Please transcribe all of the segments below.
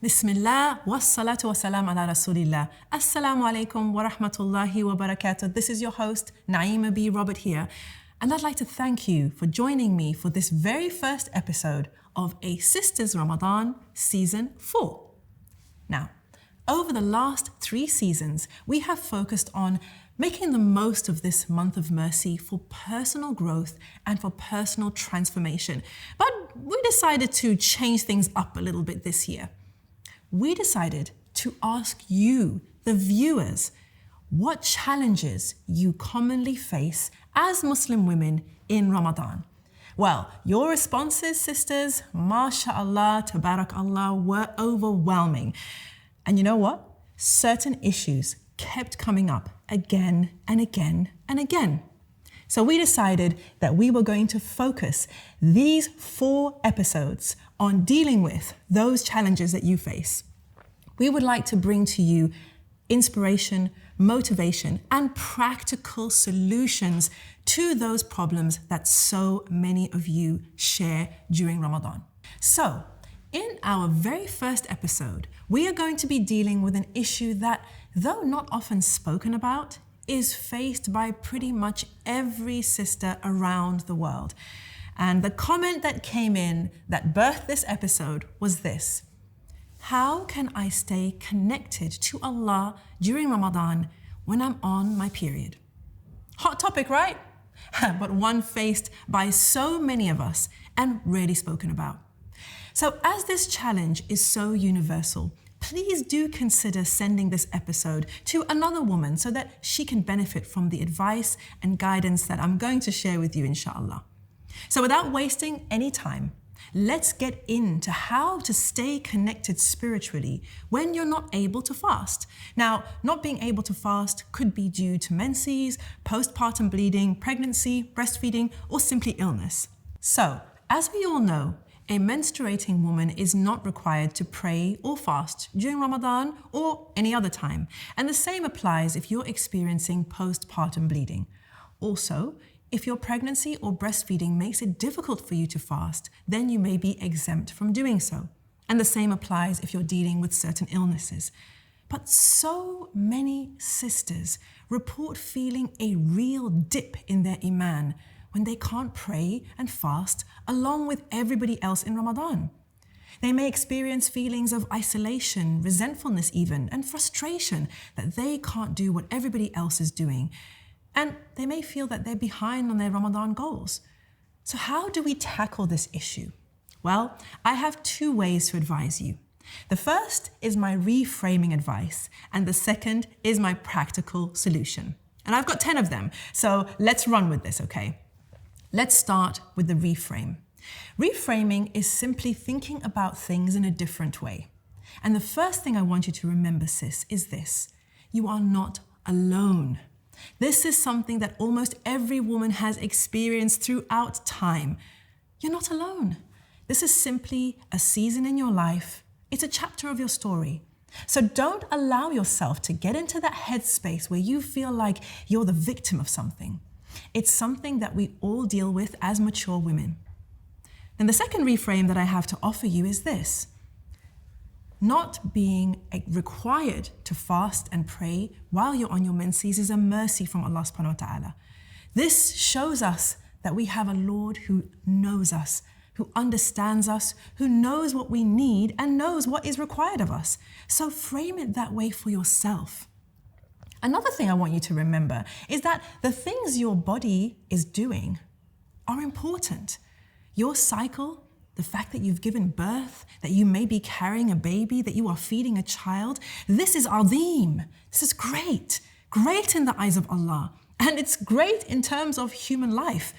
Bismillah, wassalatu wassalam ala rasulillah. Assalamu alaikum wa rahmatullahi wa barakatuh. This is your host, Naima B. Robert here. And I'd like to thank you for joining me for this very first episode of A Sister's Ramadan Season 4. Now, over the last 3 seasons, we have focused on making the most of this month of mercy for personal growth and for personal transformation. But we decided to change things up a little bit this year. We decided to ask you, the viewers, what challenges you commonly face as Muslim women in Ramadan. Well, your responses, sisters, mashallah, tabarakallah, were overwhelming. And you know what? Certain issues kept coming up again and again and again. So we decided that we were going to focus these 4 episodes on dealing with those challenges that you face. We would like to bring to you inspiration, motivation, and practical solutions to those problems that so many of you share during Ramadan. So, in our very first episode, we are going to be dealing with an issue that, though not often spoken about, is faced by pretty much every sister around the world. And the comment that came in that birthed this episode was this: how can I stay connected to Allah during Ramadan when I'm on my period? Hot topic, right? But one faced by so many of us and rarely spoken about. So as this challenge is so universal, please do consider sending this episode to another woman so that she can benefit from the advice and guidance that I'm going to share with you, inshallah. So without wasting any time, let's get into how to stay connected spiritually when you're not able to fast. Now, not being able to fast could be due to menses, postpartum bleeding, pregnancy, breastfeeding, or simply illness. So, as we all know, a menstruating woman is not required to pray or fast during Ramadan or any other time. And the same applies if you're experiencing postpartum bleeding. Also, if your pregnancy or breastfeeding makes it difficult for you to fast, then you may be exempt from doing so. And the same applies if you're dealing with certain illnesses. But so many sisters report feeling a real dip in their Iman when they can't pray and fast along with everybody else in Ramadan. They may experience feelings of isolation, resentfulness even, and frustration that they can't do what everybody else is doing. And they may feel that they're behind on their Ramadan goals. So how do we tackle this issue? Well, I have 2 ways to advise you. The first is my reframing advice, and the second is my practical solution. And I've got 10 of them, so let's run with this, okay? Let's start with the reframe. Reframing is simply thinking about things in a different way. And the first thing I want you to remember, sis, is this: you are not alone. This is something that almost every woman has experienced throughout time. You're not alone. This is simply a season in your life. It's a chapter of your story. So don't allow yourself to get into that headspace where you feel like you're the victim of something. It's something that we all deal with as mature women. Then the second reframe that I have to offer you is this: not being required to fast and pray while you're on your menses is a mercy from Allah subhanahu wa ta'ala. This shows us that we have a Lord who knows us, who understands us, who knows what we need and knows what is required of us. So frame it that way for yourself. Another thing I want you to remember is that the things your body is doing are important. Your cycle, the fact that you've given birth, that you may be carrying a baby, that you are feeding a child, this is azim. This is great. Great in the eyes of Allah. And it's great in terms of human life.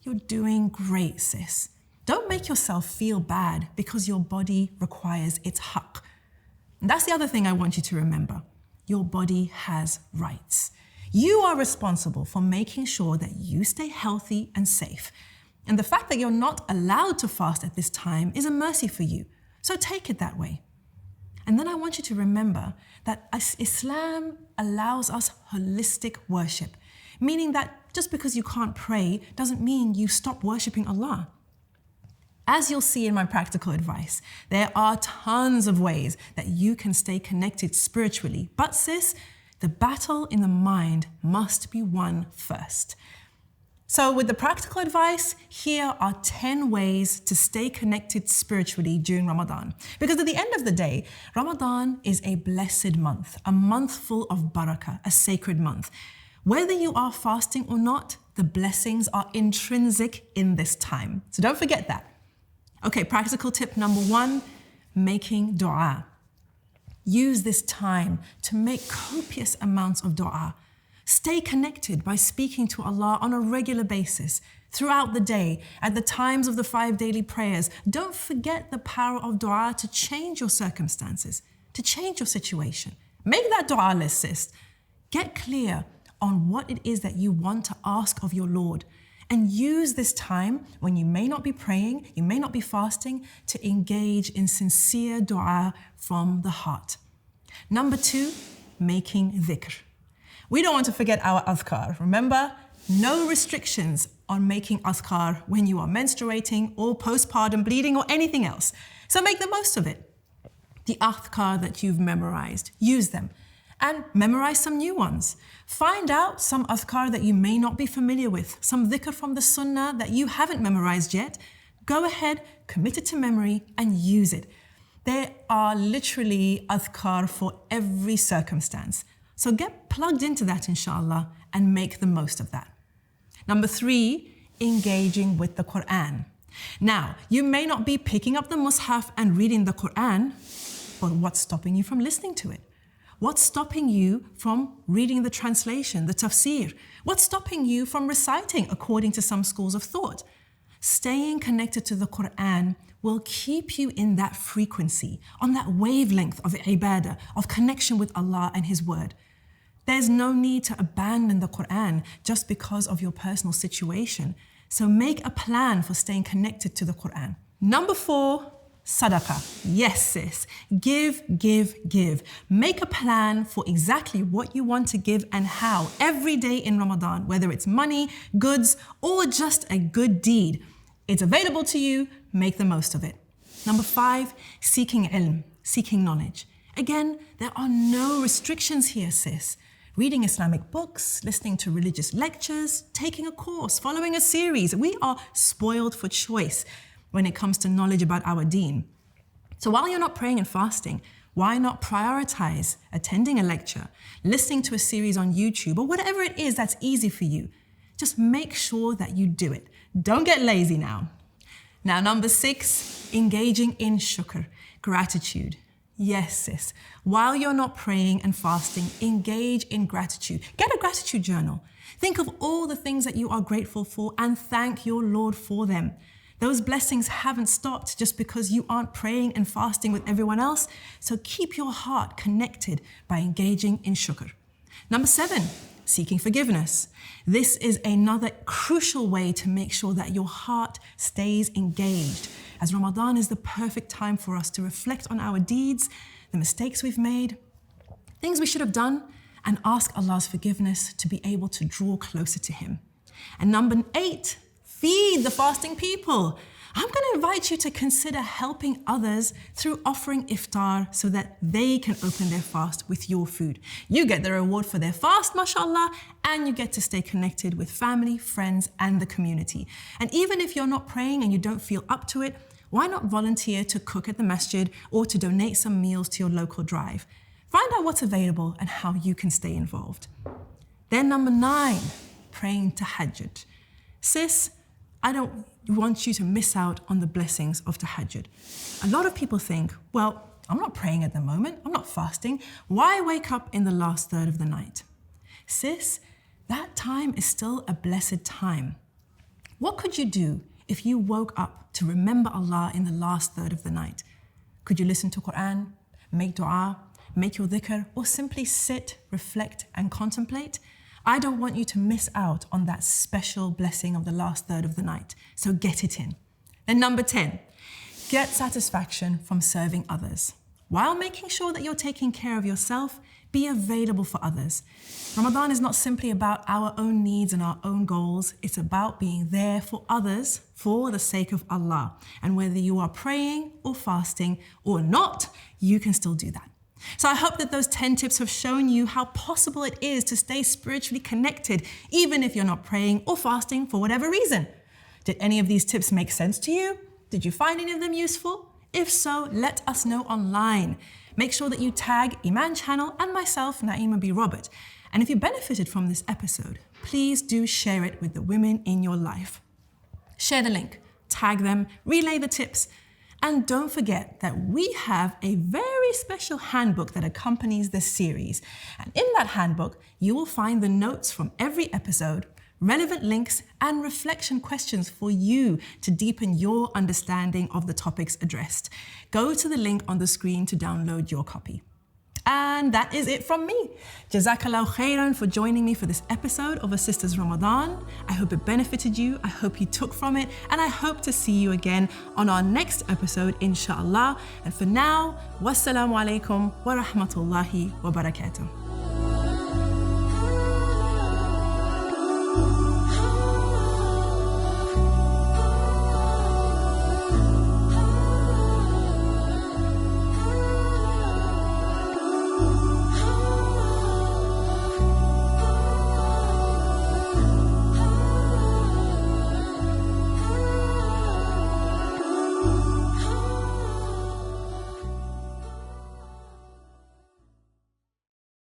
You're doing great, sis. Don't make yourself feel bad because your body requires its haqq. And that's the other thing I want you to remember. Your body has rights. You are responsible for making sure that you stay healthy and safe. And the fact that you're not allowed to fast at this time is a mercy for you. So take it that way. And then I want you to remember that Islam allows us holistic worship, meaning that just because you can't pray doesn't mean you stop worshiping Allah. As you'll see in my practical advice, there are tons of ways that you can stay connected spiritually. But sis, the battle in the mind must be won first. So with the practical advice, here are 10 ways to stay connected spiritually during Ramadan. Because at the end of the day, Ramadan is a blessed month, a month full of barakah, a sacred month. Whether you are fasting or not, the blessings are intrinsic in this time. So don't forget that. Okay, practical tip number 1, making dua. Use this time to make copious amounts of dua. Stay connected by speaking to Allah on a regular basis throughout the day, at the times of the 5 daily prayers. Don't forget the power of dua to change your circumstances, to change your situation. Make that dua list, sis. Get clear on what it is that you want to ask of your Lord. And use this time when you may not be praying, you may not be fasting, to engage in sincere dua from the heart. Number 2, making dhikr. We don't want to forget our adhkar. Remember, no restrictions on making adhkar when you are menstruating or postpartum bleeding or anything else. So make the most of it. The adhkar that you've memorized, use them. And memorize some new ones. Find out some adhkar that you may not be familiar with, some dhikr from the sunnah that you haven't memorized yet. Go ahead, commit it to memory and use it. There are literally adhkar for every circumstance. So get plugged into that, inshallah, and make the most of that. Number 3, engaging with the Quran. Now, you may not be picking up the mushaf and reading the Quran, but what's stopping you from listening to it? What's stopping you from reading the translation, the tafsir? What's stopping you from reciting according to some schools of thought? Staying connected to the Quran will keep you in that frequency, on that wavelength of ibadah, of connection with Allah and His word. There's no need to abandon the Quran just because of your personal situation. So make a plan for staying connected to the Quran. Number 4, sadaqah. Yes, sis. Give, give, give. Make a plan for exactly what you want to give and how every day in Ramadan, whether it's money, goods, or just a good deed. It's available to you. Make the most of it. Number 5, seeking ilm, seeking knowledge. Again, there are no restrictions here, sis. Reading Islamic books, listening to religious lectures, taking a course, following a series. We are spoiled for choice when it comes to knowledge about our deen. So while you're not praying and fasting, why not prioritize attending a lecture, listening to a series on YouTube, or whatever it is that's easy for you? Just make sure that you do it. Don't get lazy now. Now, number 6, engaging in shukr, gratitude. Yes, sis. While you're not praying and fasting, engage in gratitude. Get a gratitude journal. Think of all the things that you are grateful for and thank your Lord for them. Those blessings haven't stopped just because you aren't praying and fasting with everyone else. So keep your heart connected by engaging in shukr. Number 7, seeking forgiveness. This is another crucial way to make sure that your heart stays engaged, as Ramadan is the perfect time for us to reflect on our deeds, the mistakes we've made, things we should have done, and ask Allah's forgiveness to be able to draw closer to Him. And number 8, feed the fasting people. I'm going to invite you to consider helping others through offering iftar so that they can open their fast with your food. You get the reward for their fast, mashallah, and you get to stay connected with family, friends, and the community. And even if you're not praying and you don't feel up to it, why not volunteer to cook at the masjid or to donate some meals to your local drive? Find out what's available and how you can stay involved. Then number 9, praying tahajjud. Sis, I don't want you to miss out on the blessings of tahajjud. A lot of people think, well, I'm not praying at the moment, I'm not fasting. Why wake up in the last third of the night? Sis, that time is still a blessed time. What could you do if you woke up to remember Allah in the last third of the night? Could you listen to Quran, make dua, make your dhikr, or simply sit, reflect, and contemplate? I don't want you to miss out on that special blessing of the last third of the night. So get it in. And number 10, get satisfaction from serving others. While making sure that you're taking care of yourself, be available for others. Ramadan is not simply about our own needs and our own goals. It's about being there for others for the sake of Allah. And whether you are praying or fasting or not, you can still do that. So I hope that those 10 tips have shown you how possible it is to stay spiritually connected, even if you're not praying or fasting for whatever reason. Did any of these tips make sense to you? Did you find any of them useful? If so, let us know online. Make sure that you tag Eman Channel and myself, Naima B. Robert. And if you benefited from this episode, please do share it with the women in your life. Share the link, tag them, relay the tips. And don't forget that we have a very special handbook that accompanies this series. And in that handbook, you will find the notes from every episode, relevant links, and reflection questions for you to deepen your understanding of the topics addressed. Go to the link on the screen to download your copy. And that is it from me. Jazakallahu khairan for joining me for this episode of A Sister's Ramadan. I hope it benefited you. I hope you took from it. And I hope to see you again on our next episode, inshallah. And for now, wassalamu alaikum wa rahmatullahi wa barakatuh.